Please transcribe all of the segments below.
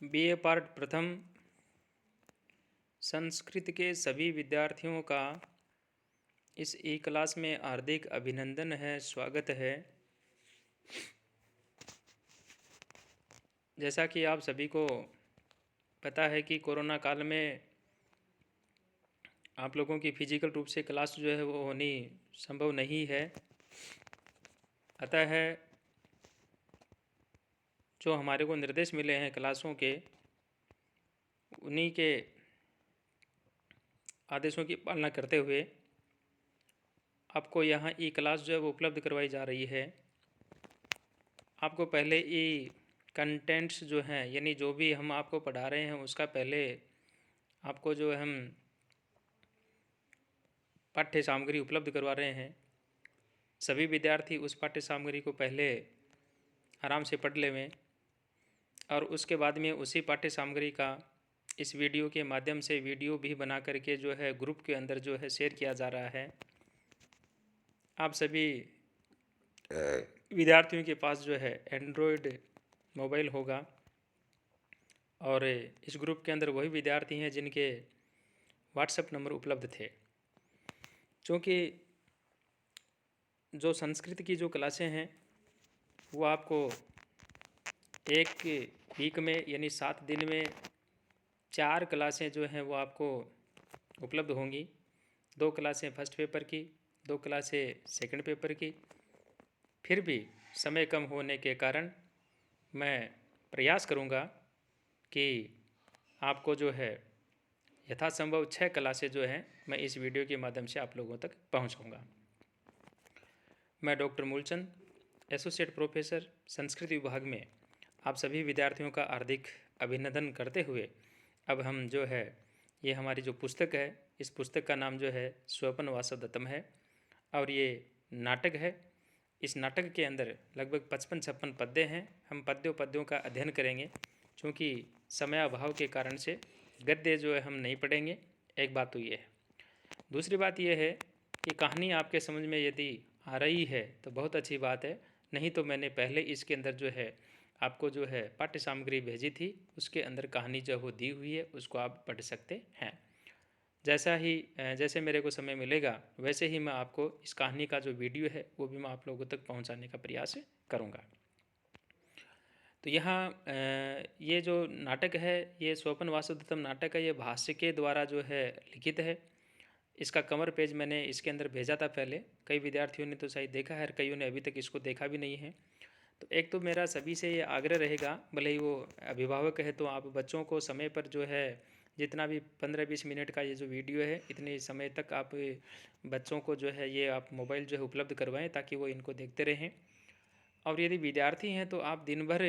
BA part प्रथम संस्कृत के सभी विद्यार्थियों का इस ई क्लास में हार्दिक अभिनंदन है, स्वागत है। जैसा कि आप सभी को पता है कि कोरोना काल में आप लोगों की फिजिकल रूप से क्लास जो है वो होनी संभव नहीं है। अतः जो हमारे को निर्देश मिले हैं क्लासों के, उन्हीं के आदेशों की पालना करते हुए आपको यहाँ ई क्लास जो है वो उपलब्ध करवाई जा रही है। आपको पहले ई कंटेंट्स जो हैं, यानी जो भी हम आपको पढ़ा रहे हैं उसका पहले आपको जो हम पाठ्य सामग्री उपलब्ध करवा रहे हैं। सभी विद्यार्थी उस पाठ्य सामग्री को पहले आराम से पढ़ लेवें और उसके बाद में उसी पाठ्य सामग्री का इस वीडियो के माध्यम से वीडियो भी बना करके जो है ग्रुप के अंदर जो है शेयर किया जा रहा है। आप सभी विद्यार्थियों के पास जो है एंड्रॉयड मोबाइल होगा और इस ग्रुप के अंदर वही विद्यार्थी हैं जिनके व्हाट्सएप नंबर उपलब्ध थे। क्योंकि जो संस्कृत की जो क्लासें हैं वो आपको एक वीक में यानी 7 दिन में 4 क्लासें जो हैं वो आपको उपलब्ध होंगी। 2 क्लासें फर्स्ट पेपर की, 2 क्लासें सेकंड पेपर की। फिर भी समय कम होने के कारण मैं प्रयास करूँगा कि आपको जो है यथासंभव 6 क्लासें जो हैं मैं इस वीडियो के माध्यम से आप लोगों तक पहुँचाऊँगा। मैं doctor Moolchand, associate professor Sanskrit विभाग में आप सभी विद्यार्थियों का हार्दिक अभिनंदन करते हुए अब हम जो है ये हमारी जो पुस्तक है, इस पुस्तक का नाम जो है स्वपन वासवदत्तम है और ये नाटक है। इस नाटक के अंदर लगभग 55-56 पद्य हैं। हम पद्यों का अध्ययन करेंगे। चूँकि समय अभाव के कारण से गद्य जो है हम नहीं पढ़ेंगे। एक बात तो ये है। दूसरी बात यह है कि कहानी आपके समझ में यदि आ रही है तो बहुत अच्छी बात है, नहीं तो मैंने पहले इसके अंदर जो है आपको जो है पाठ्य सामग्री भेजी थी, उसके अंदर कहानी जो वो दी हुई है, उसको आप पढ़ सकते हैं। जैसे मेरे को समय मिलेगा वैसे ही मैं आपको इस कहानी का जो वीडियो है वो भी मैं आप लोगों तक पहुंचाने का प्रयास करूंगा। तो यहाँ ये जो नाटक है ये स्वपन वासुदेवम नाटक है, ये भाष्य के द्वारा जो है लिखित है। इसका कवर पेज मैंने इसके अंदर भेजा था पहले। कई विद्यार्थियों ने तो शायद देखा है और कईयों ने अभी तक इसको देखा भी नहीं है। तो एक तो मेरा सभी से ये आग्रह रहेगा, भले ही वो अभिभावक है तो आप बच्चों को समय पर जो है जितना भी 15-20 मिनट का ये जो वीडियो है इतने समय तक आप बच्चों को जो है ये आप मोबाइल जो है उपलब्ध करवाएं ताकि वो इनको देखते रहें। और यदि विद्यार्थी हैं तो आप दिन भर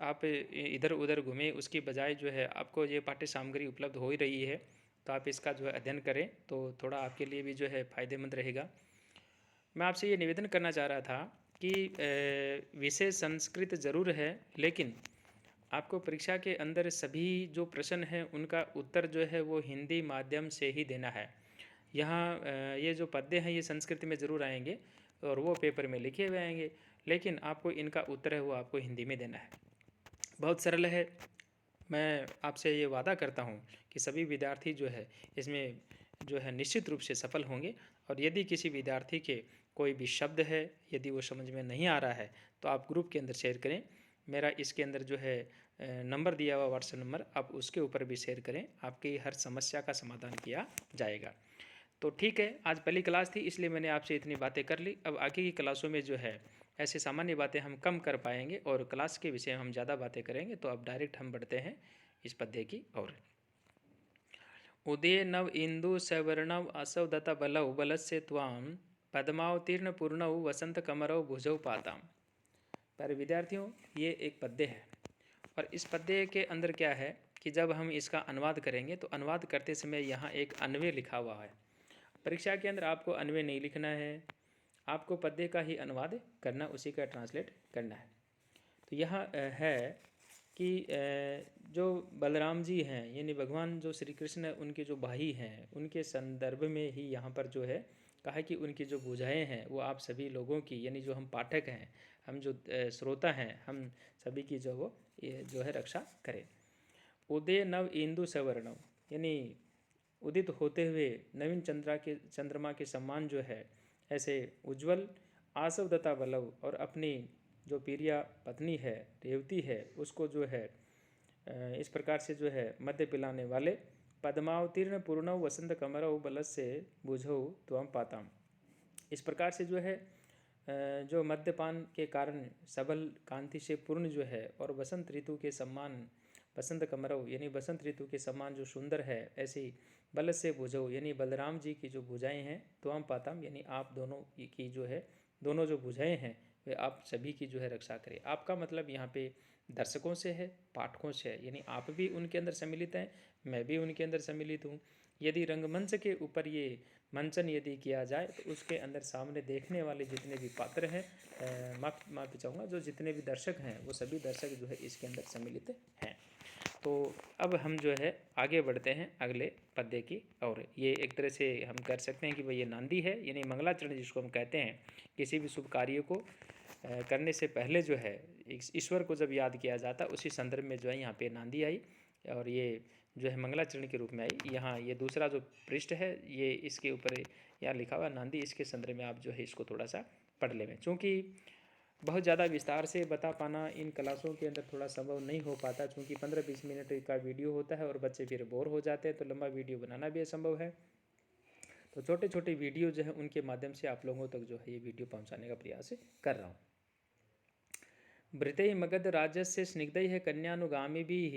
आप इधर उधर घूमें, उसकी बजाय जो है आपको ये पाठ्य सामग्री उपलब्ध हो ही रही है तो आप इसका जो है अध्ययन करें तो थोड़ा आपके लिए भी जो है फ़ायदेमंद रहेगा। मैं आपसे ये निवेदन करना चाह रहा था कि विषय संस्कृत ज़रूर है, लेकिन आपको परीक्षा के अंदर सभी जो प्रश्न हैं उनका उत्तर जो है वो हिंदी माध्यम से ही देना है। यहाँ ये जो पद्य हैं ये संस्कृत में ज़रूर आएंगे और वो पेपर में लिखे हुए आएंगे, लेकिन आपको इनका उत्तर है वो आपको हिंदी में देना है। बहुत सरल है। मैं आपसे ये वादा करता हूँ कि सभी विद्यार्थी जो है इसमें जो है निश्चित रूप से सफल होंगे। और यदि किसी विद्यार्थी के कोई भी शब्द है यदि वो समझ में नहीं आ रहा है तो आप ग्रुप के अंदर शेयर करें। मेरा इसके अंदर जो है नंबर दिया हुआ व्हाट्सएप नंबर, आप उसके ऊपर भी शेयर करें, आपकी हर समस्या का समाधान किया जाएगा। तो ठीक है, आज पहली क्लास थी इसलिए मैंने आपसे इतनी बातें कर ली। अब आगे की क्लासों में जो है ऐसे सामान्य बातें हम कम कर पाएंगे और क्लास के विषय में हम ज़्यादा बातें करेंगे। तो अब डायरेक्ट हम बढ़ते हैं इस पद्य की ओर। उदय नव इंदु सवर्णव असौ दत्त बलौ बलस्य त्वाम पद्मावतीर्ण पूर्णौ वसंत कमरौ भुजौ पाताम। प्यारे विद्यार्थियों, ये एक पद्य है और इस पद्य के अंदर क्या है कि जब हम इसका अनुवाद करेंगे तो अनुवाद करते समय यहाँ एक अन्वय लिखा हुआ है। परीक्षा के अंदर आपको अन्वय नहीं लिखना है, आपको पद्य का ही अनुवाद करना, उसी का ट्रांसलेट करना है। तो यहाँ है कि जो बलराम जी हैं यानी भगवान जो श्री कृष्ण उनके जो भाई हैं उनके संदर्भ में ही यहाँ पर जो है कहा कि उनकी जो बुझाएँ हैं वो आप सभी लोगों की, यानी जो हम पाठक हैं, हम जो श्रोता हैं, हम सभी की जो वो ये जो है रक्षा करें। उदय नव इंदु सवर्णव, यानी उदित होते हुए नवीन चंद्रमा के सम्मान जो है ऐसे उज्जवल। आसवदत्ता वल्लभ, और अपनी जो प्रिया पत्नी है रेवती है उसको जो है इस प्रकार से जो है मध्य पिलाने वाले। पद्मावतीर्ण पूर्णव वसंत कमरव बलस से बुझो त्वम पाताम। इस प्रकार से जो है जो मद्यपान के कारण सबल कांति से पूर्ण जो है और वसंत ऋतु के सम्मान, वसंत कमरव यानी वसंत ऋतु के सम्मान जो सुंदर है, ऐसी बल से बुझो यानी बलराम जी की जो भुजाएं हैं, त्वम पाताम यानी आप दोनों की जो है, दोनों जो भुजाएं हैं वे आप सभी की जो है रक्षा करें। आपका मतलब यहाँ पे दर्शकों से है, पाठकों से है, यानी आप भी उनके अंदर सम्मिलित हैं, मैं भी उनके अंदर सम्मिलित हूँ। यदि रंगमंच के ऊपर ये मंचन यदि किया जाए तो उसके अंदर सामने देखने वाले जितने भी पात्र हैं, माफ़ी चाहूँगा, जो जितने भी दर्शक हैं वो सभी दर्शक जो है इसके अंदर सम्मिलित हैं। तो अब हम जो है आगे बढ़ते हैं अगले पद्य की और। ये एक तरह से हम कर सकते हैं कि भाई ये नांदी है, यानी मंगलाचरण जिसको हम कहते हैं। किसी भी शुभ कार्य को करने से पहले जो है ईश्वर को जब याद किया जाता है, उसी संदर्भ में जो है यहाँ पे नांदी आई और ये जो है मंगलाचरण के रूप में आई। यहाँ ये दूसरा जो पृष्ठ है ये इसके ऊपर यहाँ लिखा हुआ नांदी, इसके संदर्भ में आप जो है इसको थोड़ा सा पढ़ लें। चूँकि बहुत ज़्यादा विस्तार से बता पाना इन क्लासों के अंदर थोड़ा संभव नहीं हो पाता, चूँकि 15-20 मिनट का वीडियो होता है और बच्चे फिर बोर हो जाते हैं, तो लंबा वीडियो बनाना भी असंभव है। तो छोटे छोटे वीडियो जो है उनके माध्यम से आप लोगों तक जो है ये वीडियो पहुंचाने का प्रयास कर रहा हूँ। भृतै मगध राज्यस्य स्निग्धैः कन्यानुगामिभिः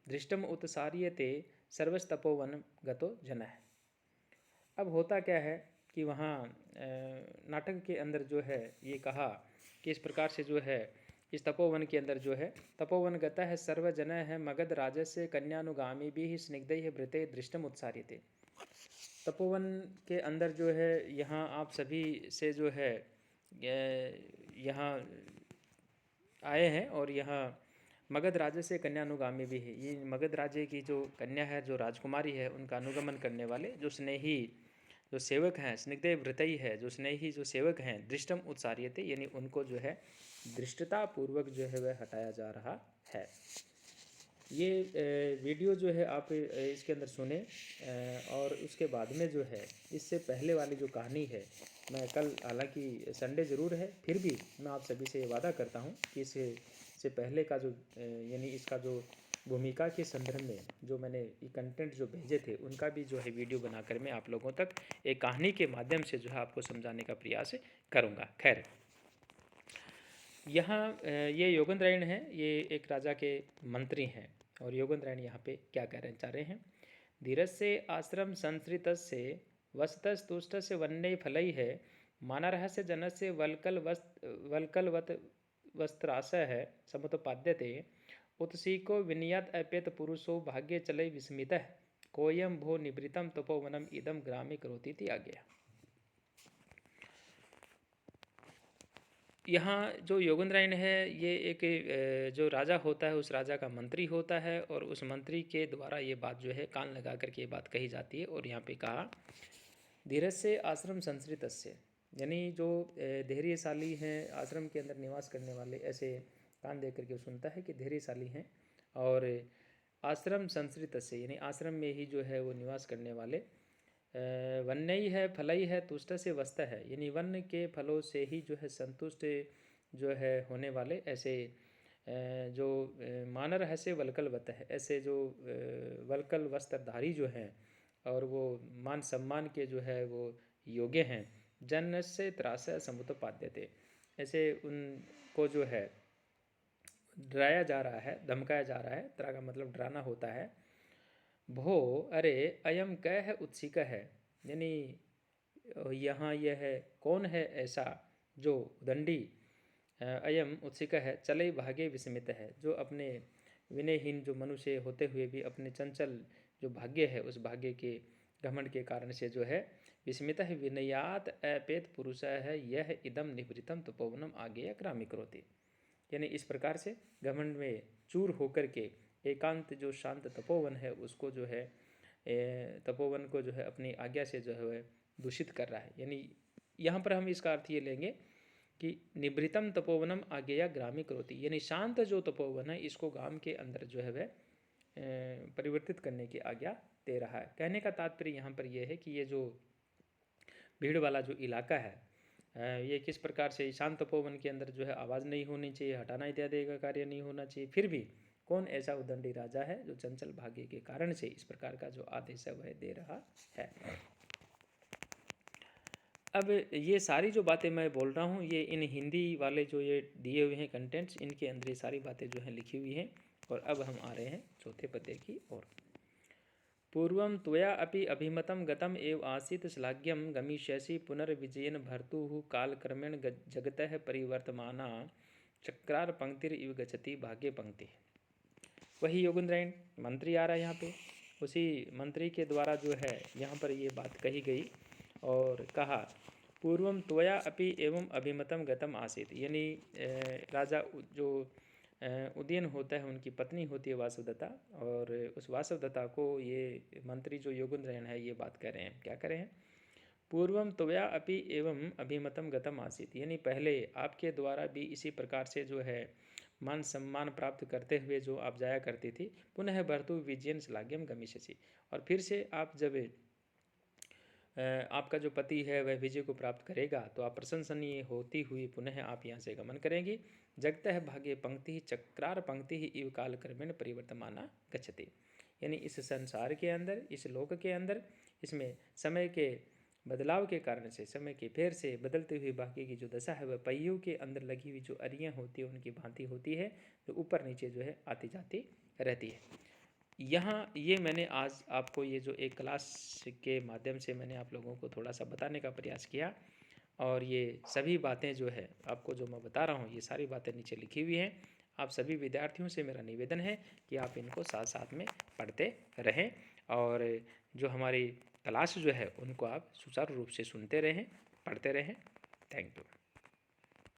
दृष्टम उत्सार्यते सर्वस्तपोवन गतो जनः। अब होता क्या है कि वहाँ नाटक के अंदर जो है ये कहा कि इस प्रकार से जो है इस तपोवन के अंदर जो है तपोवन गता है सर्वजन है मगध राजस्य कन्यानुगामिभिः स्निग्धैः भृतैः दृष्टम उत्सार्यते। तपोवन के अंदर जो है यहाँ आप सभी से जो है यहाँ आए हैं और यहाँ मगध राज्य से कन्यानुगामी भी है। ये मगध राज्य की जो कन्या है, जो राजकुमारी है, उनका अनुगमन करने वाले जो स्नेही जो सेवक हैं, स्निग्धे व्रतई है, जो स्नेही जो सेवक हैं, दृष्टम उत्सार्यते यानी उनको जो है दृष्टता पूर्वक जो है वह हटाया जा रहा है। ये वीडियो जो है आप इसके अंदर सुने और उसके बाद में जो है इससे पहले वाली जो कहानी है, मैं कल, हालांकि संडे ज़रूर है, फिर भी मैं आप सभी से वादा करता हूँ कि इससे पहले का जो यानी इसका जो भूमिका के संदर्भ में जो मैंने कंटेंट जो भेजे थे उनका भी जो है वीडियो बनाकर मैं आप लोगों तक एक कहानी के माध्यम से जो है आपको समझाने का प्रयास करूँगा। खैर, यहाँ ये योगेंद्रायण है, ये एक राजा के मंत्री हैं और योगेंद्रायण यहाँ पे क्या कहना चाह रहे हैं। धीरज से आश्रम संसृत से वस्तस तुष्ट से वन्य फलई है मानरह से जन से वल्कलवत वस्त्राशय है समुत्पाद्यते उत्सीको विनियत अपेत पुरुषो भाग्य चलय विस्मित कोयम भो निवृतम तपोवनम इदम ग्रामे करोति थी आ गया। यहाँ जो योगेंद्रायण है ये एक जो राजा होता है उस राजा का मंत्री होता है और उस मंत्री के द्वारा ये बात जो है कान लगा करके ये बात कही जाती है। और यहाँ पे कहा धीरज से आश्रम संसृतस्य, यानी जो धैर्यशाली हैं, आश्रम के अंदर निवास करने वाले, ऐसे कान दे करके सुनता है कि धैर्यशाली हैं। और आश्रम संसृतस्य यानी आश्रम में ही जो है वो निवास करने वाले, वन्य ही है फलई है तुष्ट से वस्त है यानी वन के फलों से ही जो है संतुष्ट जो है होने वाले, ऐसे जो मानर है से वल्कलवत है, ऐसे जो वल्कल वस्त्रधारी जो हैं और वो मान सम्मान के जो है वो योग्य हैं। जन से त्रास समुत्पाद्यते, ऐसे उनको जो है डराया जा रहा है, धमकाया जा रहा है। त्रा का मतलब डराना होता है। भो अरे अयम कै है उत्सिक है, यानी यहाँ यह है कौन है ऐसा जो दंडी, अयम उत्सिक है चले भागे विस्मित है, जो अपने विनयहीन जो मनुष्य होते हुए भी अपने चंचल जो भाग्य है उस भाग्य के घमंड के कारण से जो है विस्मित है। विनयात अपेत पुरुष है यह इदम निवृतम तपोवनम आगे ग्रामी करोति, यानी इस प्रकार से घमंड में चूर होकर के एकांत जो शांत तपोवन है उसको जो है तपोवन को जो है अपनी आज्ञा से जो है दूषित कर रहा है। यानी यहाँ पर हम इसका अर्थ ये लेंगे कि निवृतम तपोवनम आज्ञया ग्रामी करोति, यानी शांत जो तपोवन है इसको गांव के अंदर जो है वह परिवर्तित करने की आज्ञा दे रहा है। कहने का तात्पर्य यहाँ पर यह है कि ये जो भीड़ वाला जो इलाका है, ये किस प्रकार से शांत तपोवन के अंदर जो है आवाज़ नहीं होनी चाहिए, हटाना इत्यादि का कार्य नहीं होना चाहिए, फिर भी कौन ऐसा उदंडी राजा है जो चंचल भाग्य के कारण से इस प्रकार का जो आदेश है वह दे रहा है। अब ये सारी जो बातें मैं बोल रहा हूँ, ये इन हिंदी वाले जो ये दिए हुए हैं कंटेंट्स, इनके अंदर ये सारी बातें जो हैं लिखी हुई हैं। और अब हम आ रहे हैं चौथे पद्य की ओर। पूर्वं त्वया अपि अभिमतं गतम् एव आसीत् श्लाघ्यं गमिष्यसि पुनर्विजयेन भर्तुः कालक्रमेण जगतः परिवर्तमाना चक्रार पंक्तिरिव गच्छति भाग्य पंक्ति। वही योगेंद्रायण मंत्री आ रहा है यहाँ पे, उसी मंत्री के द्वारा जो है यहाँ पर ये बात कही गई और कहा पूर्वम त्वया अपि एवं अभिमतम गतम आसीत, यानी राजा जो उदयन होता है उनकी पत्नी होती है वासवदत्ता, और उस वासवदत्ता को ये मंत्री जो योगेंद्रायण है ये बात कह रहे हैं। क्या कह रहे हैं? पूर्वम त्वया अपि एवं अभिमतम गतम आसीत, यानी पहले आपके द्वारा भी इसी प्रकार से जो है मान सम्मान प्राप्त करते हुए जो आप जाया करती थी। पुनः भर्तु विजयन श्लाघ्यम गमिष्यसि, और फिर से आप जब आपका जो पति है वह विजय को प्राप्त करेगा तो आप प्रशंसनीय होती हुई पुनः आप यहाँ से गमन करेंगी। जगतः भाग्य पंक्ति चक्रार पंक्ति ही इव काल क्रमेण परिवर्तमाना गच्छति, यानी इस संसार के अंदर, इस लोक के अंदर, इसमें समय के बदलाव के कारण से, समय के फेर से बदलती हुई भाग्य की जो दशा है वह पहियों के अंदर लगी हुई जो अरियाँ होती है उनकी भांति होती है, जो ऊपर नीचे जो है आती जाती रहती है। यहाँ ये मैंने आज आपको ये जो एक क्लास के माध्यम से मैंने आप लोगों को थोड़ा सा बताने का प्रयास किया, और ये सभी बातें जो है आपको जो मैं बता रहा हूँ ये सारी बातें नीचे लिखी हुई हैं। आप सभी विद्यार्थियों से मेरा निवेदन है कि आप इनको साथ साथ में पढ़ते रहें, और जो हमारी क्लास जो है उनको आप सुचारू रूप से सुनते रहें, पढ़ते रहें। Thank you.